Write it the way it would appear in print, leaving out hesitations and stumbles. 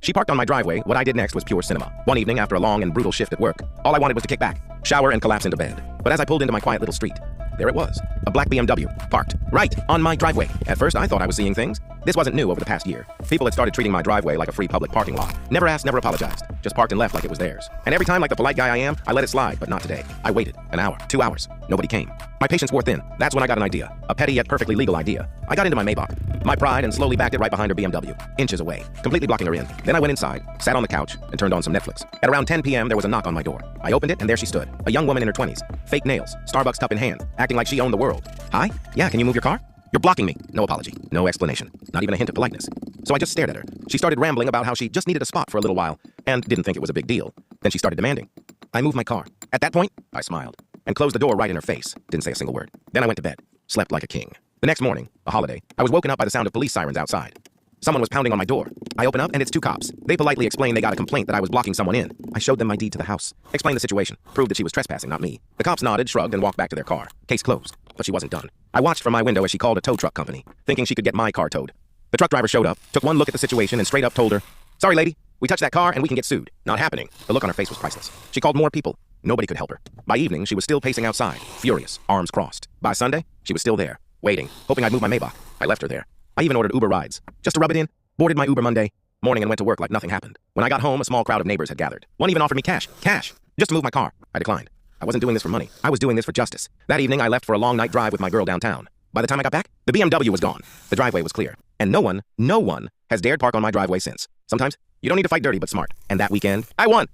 She parked on my driveway. What I did next was pure cinema. One evening, after a long and brutal shift at work, all I wanted was to kick back, shower, and collapse into bed. But as I pulled into my quiet little street, there it was, a black BMW, parked right on my driveway. At first, I thought I was seeing things. This wasn't new over the past year. People had started treating my driveway like a free public parking lot. Never asked, never apologized. Just parked and left like it was theirs. And every time, like the polite guy I am, I let it slide, but not today. I waited an hour, 2 hours. Nobody came. My patience wore thin. That's when I got an idea. A petty yet perfectly legal idea. I got into my Maybach, my pride, and slowly backed it right behind her BMW, inches away, completely blocking her in. Then I went inside, sat on the couch, and turned on some Netflix. At around 10 p.m., there was a knock on my door. I opened it, and there she stood. A young woman in her 20s, fake nails, Starbucks cup in hand, acting like she owned the world. Hi? Yeah, can you move your car? You're blocking me. No apology. No explanation. Not even a hint of politeness. So I just stared at her. She started rambling about how she just needed a spot for a little while and didn't think it was a big deal. Then she started demanding. I moved my car. At that point, I smiled and closed the door right in her face. Didn't say a single word. Then I went to bed. Slept like a king. The next morning, a holiday, I was woken up by the sound of police sirens outside. Someone was pounding on my door. I open up and it's two cops. They politely explained they got a complaint that I was blocking someone in. I showed them my deed to the house. Explained the situation. Proved that she was trespassing, not me. The cops nodded, shrugged, and walked back to their car. Case closed. But she wasn't done. I watched from my window as she called a tow truck company, thinking she could get my car towed. The truck driver showed up, took one look at the situation, and straight up told her, "Sorry, lady, we touched that car and we can get sued." Not happening. The look on her face was priceless. She called more people. Nobody could help her. By evening, she was still pacing outside, furious, arms crossed. By Sunday, she was still there, waiting, hoping I'd move my Maybach. I left her there. I even ordered Uber rides, just to rub it in. Boarded my Uber Monday morning and went to work like nothing happened. When I got home, a small crowd of neighbors had gathered. One even offered me cash, just to move my car. I declined. I wasn't doing this for money. I was doing this for justice. That evening, I left for a long night drive with my girl downtown. By the time I got back, the BMW was gone. The driveway was clear. And no one has dared park on my driveway since. Sometimes, you don't need to fight dirty but smart. And that weekend, I won.